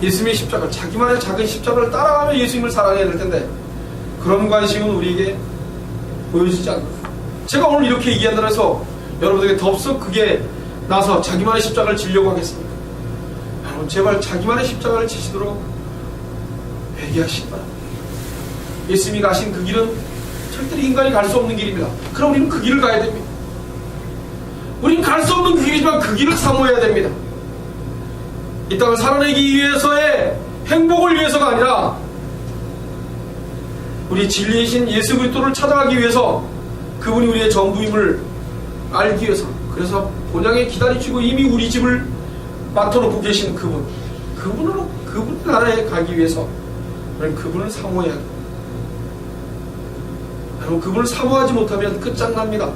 예수님의 십자가, 자기만의 작은 십자가를 따라가며 예수님을 사랑해야 될 텐데 그런 관심은 우리에게 보여지지 않는 거예요. 제가 오늘 이렇게 얘기한다고 해서 여러분들에게 덥석 그게 나서 자기만의 십자가를 지려고 하겠습니까? 여러분 제발 자기만의 십자가를 지시도록 회개하시기 바랍니다. 예수님이 가신 그 길은 절대로 인간이 갈 수 없는 길입니다. 그럼 우리는 그 길을 가야 됩니다. 우리는 갈 수 없는 그 길이지만 그 길을 사모해야 됩니다. 이 땅을 살아내기 위해서의 행복을 위해서가 아니라 우리 진리이신 예수 그리스도를 찾아가기 위해서, 그분이 우리의 전부임을 알기 위해서, 그래서 본향에 기다리시고 이미 우리 집을 맡아놓고 계신 그분 나라에 가기 위해서 우리는 그분을 사모해야 합니다. 여러분 그분을 사모하지 못하면 끝장납니다.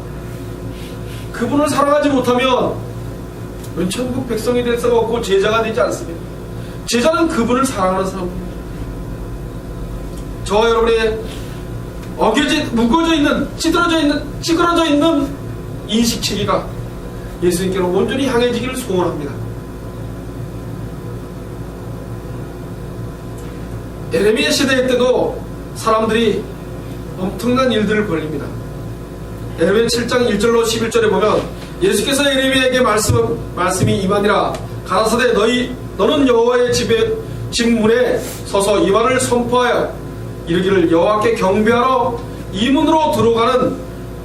그분을 사랑하지 못하면 천국 백성이 될 수가 없고 제자가 되지 않습니다. 제자는 그분을 사랑하는 사람입니다. 저와 여러분의 묶어져 있는, 찌그러져 있는 인식체계가 예수님께로 온전히 향해지기를 소원합니다. 에레미야 시대 때도 사람들이 엄청난 일들을 벌립니다. 에레미야 7장 1절로 11절에 보면 예수께서 에레미야에게 말씀이 임하니라. 가라사대 너는 여호와의 집 문에 서서 이 말을 선포하여 이르기를 여호와께 경배하러 이 문으로 들어가는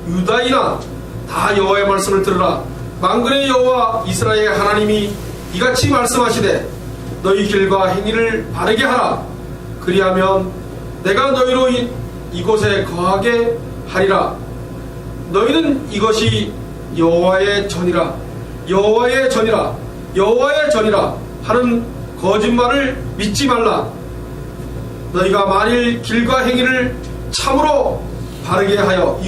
유다인아 다 여호와의 말씀을 들으라. 만군의 여호와 이스라엘의 하나님이 이같이 말씀하시되 너희 길과 행위를 바르게 하라. 그리하면 내가 너희로 이곳에 거하게 하리라. 너희는 이것이 여호와의 전이라 하는 거짓말을 믿지 말라. 너희가 만일 길과 행위를 참으로 바르게 하여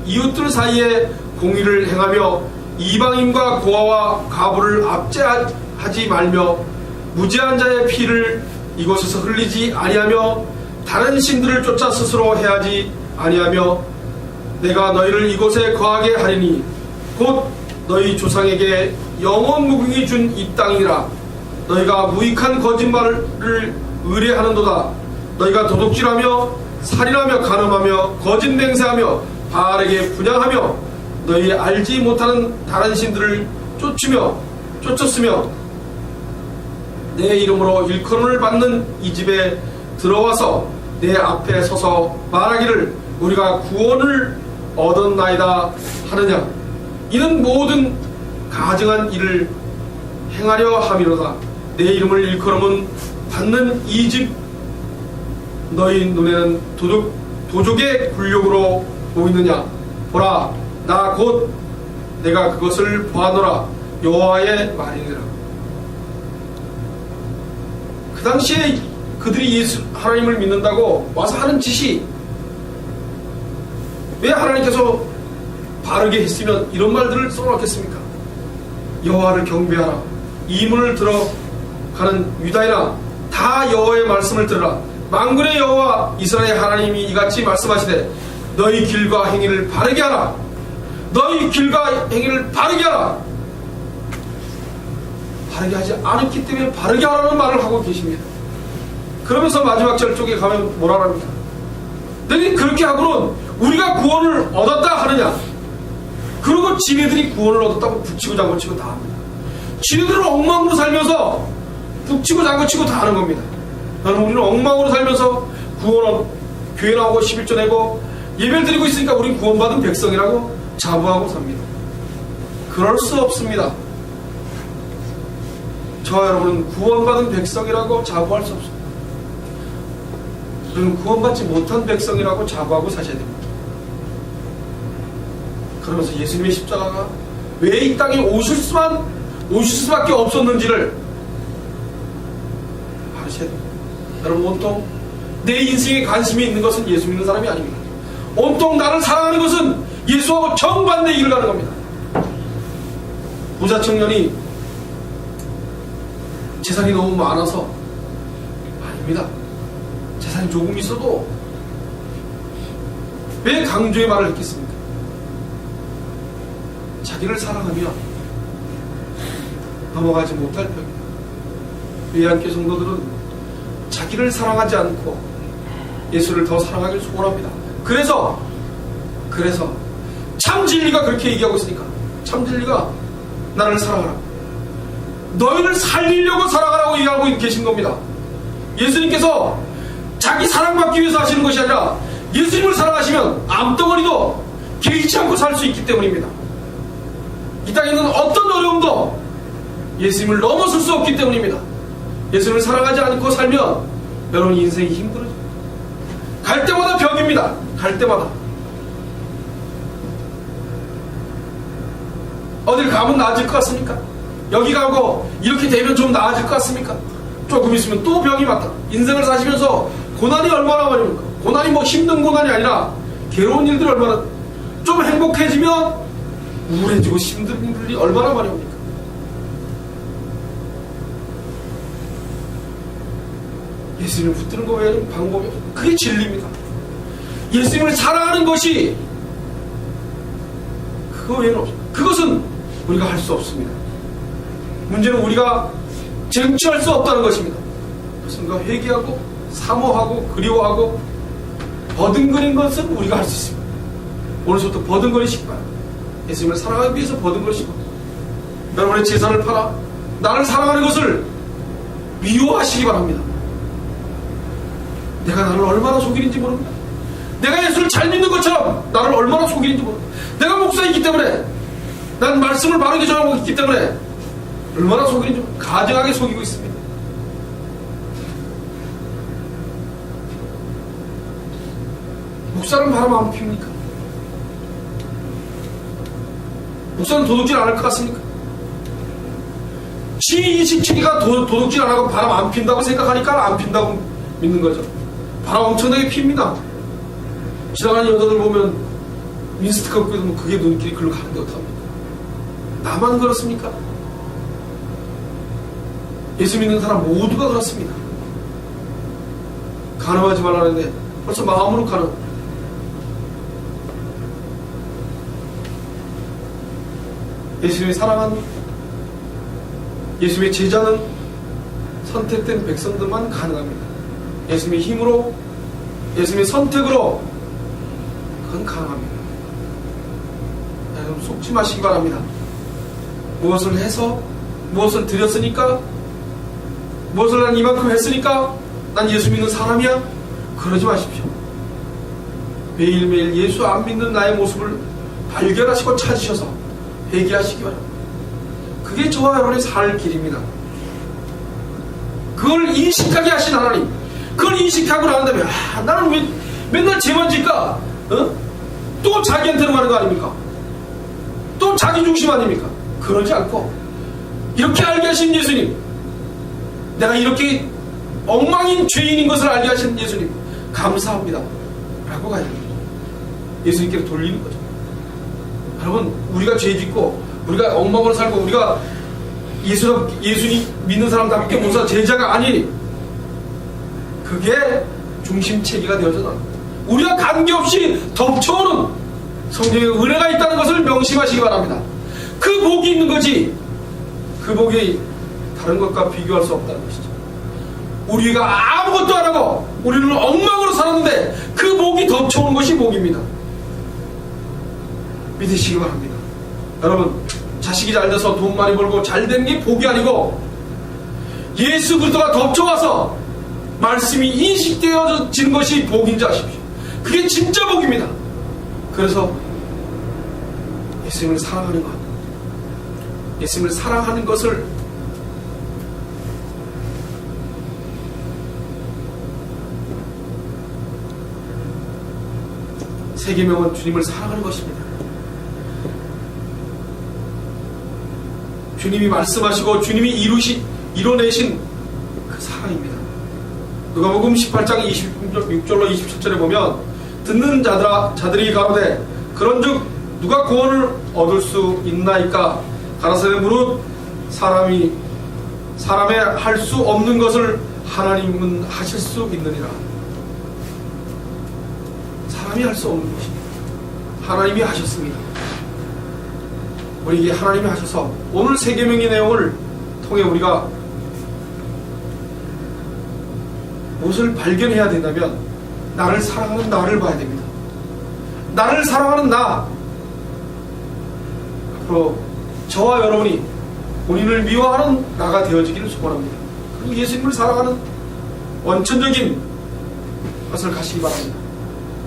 이웃들 사이에 공의를 행하며 이방인과 고아와 과부를 압제하지 말며 무죄한 자의 피를 이곳에서 흘리지 아니하며 다른 신들을 쫓아 스스로 해하지 아니하며 내가 너희를 이곳에 거하게 하리니 곧 너희 조상에게 영원 무궁히 준 이 땅이라. 너희가 무익한 거짓말을 의뢰하는도다. 너희가 도둑질하며 살인하며 간음하며 거짓 맹세하며 바알에게 분향하며 너희 알지 못하는 다른 신들을 쫓았으며 내 이름으로 일컬음을 받는 이 집에 들어와서 내 앞에 서서 말하기를 우리가 구원을 얻었나이다 하느냐. 이는 모든 가증한 일을 행하려 함이로다. 내 이름을 일컬음은 받는 이 집 너희 눈에는 도적의 굴욕으로 보이느냐. 보라, 나 곧 내가 그것을 보아노라. 여호와의 말이니라. 그 당시에 그들이 하나님을 믿는다고 와서 하는 짓이, 왜 하나님께서 바르게 했으면 이런 말들을 써놓겠습니까? 여호와를 경배하라. 이 문을 들어가는 유다인아, 다 여호와의 말씀을 들으라. 만군의 여호와 이스라엘 하나님이 이같이 말씀하시되 너희 길과 행위를 바르게 하라. 너희 길과 행위를 바르게 하라. 바르게 하지 않았기 때문에 바르게 하라는 말을 하고 계십니다. 그러면서 마지막 절 쪽에 가면 뭐라 합니까? 너희 그렇게 하고는 우리가 구원을 얻었다 하느냐. 그리고 지네들이 구원을 얻었다고 북치고 장구치고 다 합니다. 지네들은 엉망으로 살면서 북치고 장구치고 다 하는 겁니다. 우리는 엉망으로 살면서 교회 나오고 11조 내고 예배를 드리고 있으니까 우리는 구원받은 백성이라고 자부하고 삽니다. 그럴 수 없습니다. 저와 여러분은 구원받은 백성이라고 자부할 수 없습니다. 우리는 구원받지 못한 백성이라고 자부하고 사셔야 됩니다. 그러면서 예수님의 십자가가 왜 이 땅에 오실 수밖에 없었는지를 아셔야 됩니다. 여러분, 온통 내 인생에 관심이 있는 것은 예수 믿는 사람이 아닙니다. 온통 나를 사랑하는 것은 예수하고 정반대 길을 가는 겁니다. 부자 청년이 재산이 너무 많아서, 아닙니다. 재산이 조금 있어도 왜 강조의 말을 했겠습니까? 자기를 사랑하며 넘어가지 못할 병이다. 외환교 성도들은 자기를 사랑하지 않고 예수를 더 사랑하길 소원합니다. 그래서 참 진리가 그렇게 얘기하고 있으니까, 참 진리가 나를 사랑하라. 너희를 살리려고 사랑하라고 얘기하고 계신 겁니다. 예수님께서 자기 사랑받기 위해서 하시는 것이 아니라 예수님을 사랑하시면 암덩어리도 개의치 않고 살 수 있기 때문입니다. 이 땅에 있는 어떤 어려움도 예수님을 넘어설 수 없기 때문입니다. 예수님을 사랑하지 않고 살면 여러분 인생이 힘들어져요. 갈 때마다 벽입니다. 갈 때마다. 어딜 가면 나아질 것 같습니까? 여기 가고 이렇게 되면 좀 나아질 것 같습니까? 조금 있으면 또 병이 맞다. 인생을 사시면서 고난이 얼마나 많습니까? 고난이 뭐 힘든 고난이 아니라 괴로운 일들이 얼마나, 좀 행복해지면 우울해지고 힘든 일이 얼마나 많이 옵니까? 예수님을 붙드는 거 외에는 방법이 없어요. 그게 진리입니다. 예수님을 사랑하는 것이 그거 외에는 없어요. 그것은 우리가 할 수 없습니다. 문제는 우리가 쟁취할 수 없다는 것입니다. 그것은 우리가 회개하고 사모하고 그리워하고 버둥거린 것은 우리가 할 수 있습니다. 오늘부터 버둥거리시기 바랍니다. 예수님을 사랑하기 위해서 버둥거리시고, 여러분의 재산을 팔아 나를 사랑하는 것을 미워하시기 바랍니다. 내가 나를 얼마나 속이는지 모릅니다. 내가 예수를 잘 믿는 것처럼 나를 얼마나 속이는지 모릅니다. 내가 목사이기 때문에, 난 말씀을 바르게 전하고 있기 때문에 얼마나 속이는지 가증하게 속이고 있습니다. 목사는 바람 안 피웁니까? 목사는 도둑질 안 할 것 같습니까? 지20체계가 도둑질 안 하고 바람 안 핀다고 생각하니까 안 핀다고 믿는 거죠. 바람 엄청나게 핍니다. 지나가는 여자들 보면 민스트컵 입고 있으면 그게 눈길이 글로 가는데 어떡합니까? 나만 그렇습니까? 예수 믿는 사람 모두가 그렇습니다. 간음하지 말라는데 벌써 마음으로 간음. 예수님의 사랑하는 예수님의 제자는 선택된 백성들만 가능합니다. 예수님의 힘으로 예수님의 선택으로 그건 가능합니다. 여러분 속지 마시기 바랍니다. 무엇을 해서, 무엇을 드렸으니까, 무엇을 난 이만큼 했으니까 난 예수 믿는 사람이야? 그러지 마십시오. 매일매일 예수 안 믿는 나의 모습을 발견하시고 찾으셔서 회개하시기 바랍니다. 그게 저와 여러분이 살 길입니다. 그걸 인식하게 하신 하나님, 그걸 인식하고 난 다음에 나는 왜 맨날 죄만 질까? 또 자기한테로 가는 거 아닙니까? 또 자기 중심 아닙니까? 그러지 않고 이렇게 알게 하신 예수님, 내가 이렇게 엉망인 죄인인 것을 알게 하신 예수님 감사합니다 라고 가야 됩니다. 예수님께로 돌리는 거죠. 여러분, 우리가 죄 짓고 우리가 엉망으로 살고 우리가 예수님 믿는 사람답게 무사 제자가 아니, 그게 중심체계가 되어져서 우리가 관계없이 덮쳐오는 성경의 은혜가 있다는 것을 명심하시기 바랍니다. 그 복이 있는 거지, 그 복이 다른 것과 비교할 수 없다는 것이죠. 우리가 아무것도 안 하고 우리는 엉망으로 살았는데 그 복이 덮쳐오는 것이 복입니다. 믿으시기 바랍니다. 여러분, 자식이 잘 돼서 돈 많이 벌고 잘 되는 게 복이 아니고 예수 그리스도가 덮쳐와서 말씀이 인식되어지는 것이 복인 줄 아십시오. 그게 진짜 복입니다. 그래서 예수님을 사랑하는 것, 예수님을 사랑하는 것을 세 계명은 주님을 사랑하는 것입니다. 주님이 말씀하시고 주님이 이뤄내신 그 사랑입니다. 누가복음 18장 26절로 27절에 보면 듣는 자들이 가로되 그런즉 누가 구원을 얻을 수 있나이까? 가라사대 무릇 사람의 할 수 없는 것을 하나님은 하실 수 있느니라. 사람이 할 수 없는 것입니다. 하나님이 하셨습니다. 우리에게 하나님이 하셔서 오늘 세 계명의 내용을 통해 우리가 무엇을 발견해야 된다면 나를 사랑하는 나를 봐야 됩니다. 나를 사랑하는 나, 앞으로 저와 여러분이 본인을 미워하는 나가 되어지기를 소원합니다. 그리고 예수님을 사랑하는 원천적인 것을 가시기 바랍니다.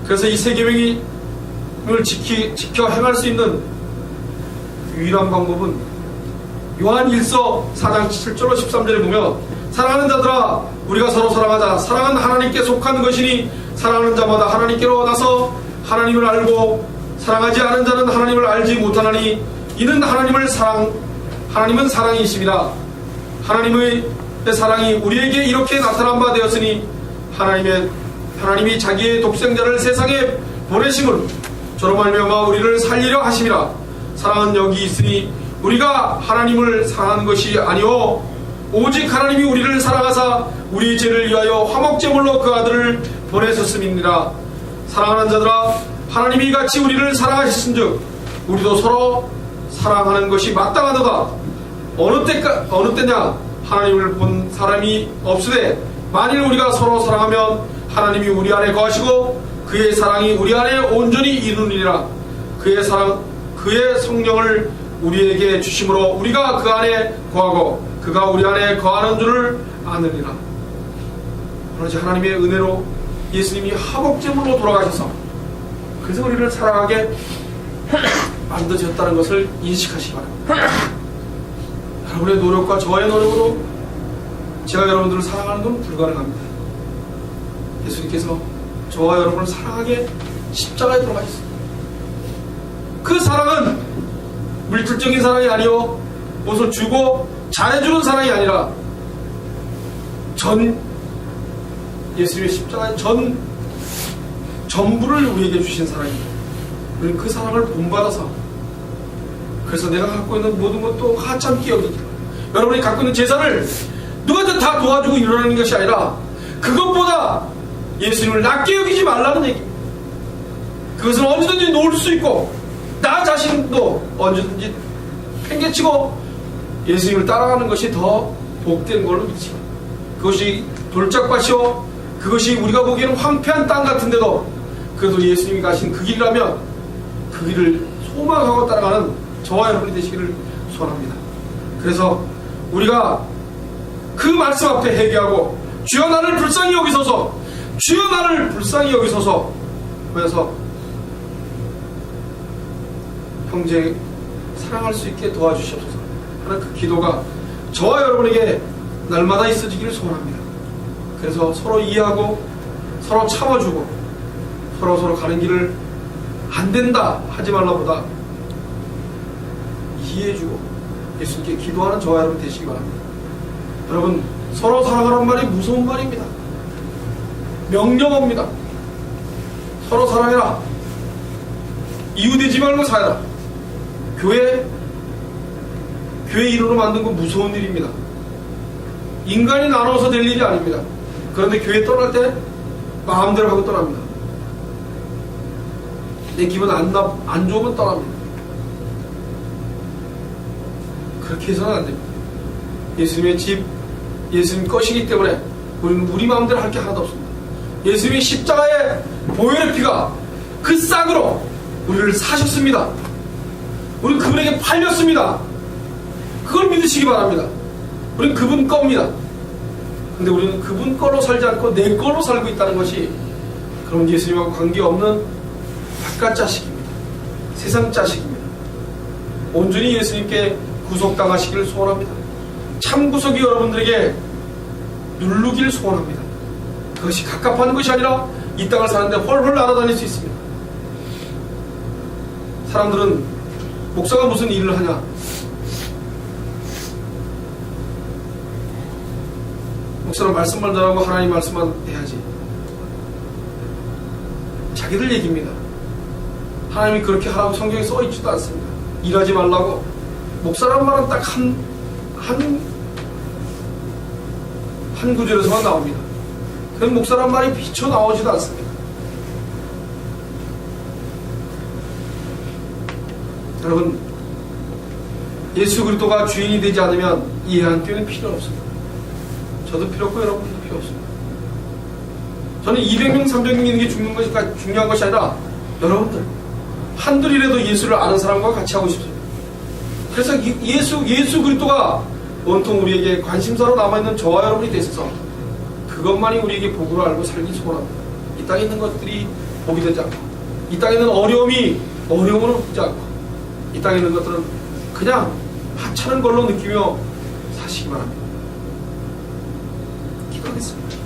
그래서 이 세 계명을 지켜 행할 수 있는 유일한 방법은 요한 1서 4장 7절로 13절에 보면 사랑하는 자들아 우리가 서로 사랑하자. 사랑은 하나님께 속한 것이니 사랑하는 자마다 하나님께로 나서 하나님을 알고 사랑하지 않은 자는 하나님을 알지 못하나니 이는 하나님은 사랑이심이라. 하나님의 사랑이 우리에게 이렇게 나타난 바 되었으니 하나님이 자기의 독생자를 세상에 보내심을 저로 말미암아 우리를 살리려 하심이라. 사랑은 여기 있으니 우리가 하나님을 사랑하는 것이 아니오 오직 하나님이 우리를 사랑하사 우리 죄를 위하여 화목제물로 그 아들을 보내셨음이니라. 사랑하는 자들아 하나님이 같이 우리를 사랑하셨은즉 우리도 서로 사랑하는 것이 마땅하도다. 어느 때냐 하나님을 본 사람이 없으되 만일 우리가 서로 사랑하면 하나님이 우리 안에 거하시고 그의 사랑이 우리 안에 온전히 이루니라. 그의 성령을 우리에게 주심으로 우리가 그 안에 거하고 그가 우리 안에 거하는 줄을 아느니라. 오로지 하나님의 은혜로 예수님이 화목제물로 돌아가셔서 그래서 우리를 사랑하게 만드셨다는 것을 인식하시기 바랍니다. 여러분의 노력과 저의 노력으로 제가 여러분들을 사랑하는 건 불가능합니다. 예수님께서 저와 여러분을 사랑하게 십자가에 돌아가셨습니다. 그 사랑은 물질적인 사랑이 아니요 무엇을 주고 잘해주는 사랑이 아니라 예수님의 십자가의 전부를 우리에게 주신 사랑입니다. 우리는 그 사랑을 본받아서 그래서 내가 갖고 있는 모든 것도 하찮게 여기기 여러분이 갖고 있는 재산을 누구한테 다 도와주고 일어나는 것이 아니라 그것보다 예수님을 낮게 여기지 말라는 얘기입니다. 그것은 언제든지 놓을 수 있고 나 자신도 언제든지 팽개치고 예수님을 따라가는 것이 더 복된 걸로 믿지만 그것이 돌짝밭이요 그것이 우리가 보기에는 황폐한 땅 같은데도 그래도 예수님이 가신 그 길이라면 그 길을 소망하고 따라가는 저와 여러분이 되시기를 소원합니다. 그래서 우리가 그 말씀 앞에 회개하고 주여 나를 불쌍히 여기소서, 주여 나를 불쌍히 여기소서 하면서 형제 사랑할 수 있게 도와주시옵소서 하는 그 기도가 저와 여러분에게 날마다 있어지기를 소원합니다. 그래서 서로 이해하고 서로 참아주고 서로 가는 길을 안 된다 하지 말라보다 이해해주고 예수님께 기도하는 저와 여러분 되시기 바랍니다. 여러분, 서로 사랑하라는 말이 무서운 말입니다. 명령어입니다. 서로 사랑해라. 이웃되지 말고 살아라. 교회 이름으로 만든 건 무서운 일입니다. 인간이 나눠서 될 일이 아닙니다. 그런데 교회 떠날 때 마음대로 하고 떠납니다. 내 기분 안 좋으면 떠납니다. 그렇게 해서는 안 됩니다. 예수님의 집, 예수님 것이기 때문에 우리는 우리 마음대로 할 게 하나도 없습니다. 예수님의 십자가의 보혈의 피가 그 싹으로 우리를 사셨습니다. 우리는 그분에게 팔렸습니다. 그걸 믿으시기 바랍니다. 우리는 그분 겁니다. 근데 우리는 그분 거로 살지 않고 내 거로 살고 있다는 것이 그럼 예수님하고 관계없는 바깥 자식입니다. 세상 자식입니다. 온전히 예수님께 구속당하시기를 소원합니다. 참 구속이 여러분들에게 누르기를 소원합니다. 그것이 갑갑한 것이 아니라 이 땅을 사는데 헐헐 날아다닐 수 있습니다. 사람들은 목사가 무슨 일을 하냐? 목사는 말씀만 잘하고 하나님 말씀만 해야지. 자기들 얘기입니다. 하나님이 그렇게 하라고 성경에 써있지도 않습니다. 일하지 말라고. 목사란 말은 딱 한 구절에서만 나옵니다. 그럼 목사란 말이 비쳐 나오지도 않습니다. 여러분, 예수 그리스도가 주인이 되지 않으면 이해한 교회는 필요 없습니다. 저도 필요 없고 여러분도 필요 없습니다. 저는 200명, 300명 있는 게 중요한 것이 아니라 여러분들 한둘이라도 예수를 아는 사람과 같이 하고 싶습니다. 그래서 예수 그리스도가 온통 우리에게 관심사로 남아있는 저와 여러분이 되셔서 그것만이 우리에게 복으로 알고 살기 소원합니다. 이 땅에 있는 것들이 복이 되지 않고, 이 땅에 있는 어려움으로 붙지 않고, 이 땅에 있는 것들은 그냥 하찮은 걸로 느끼며 사시기 바랍니다. 기도하겠습니다.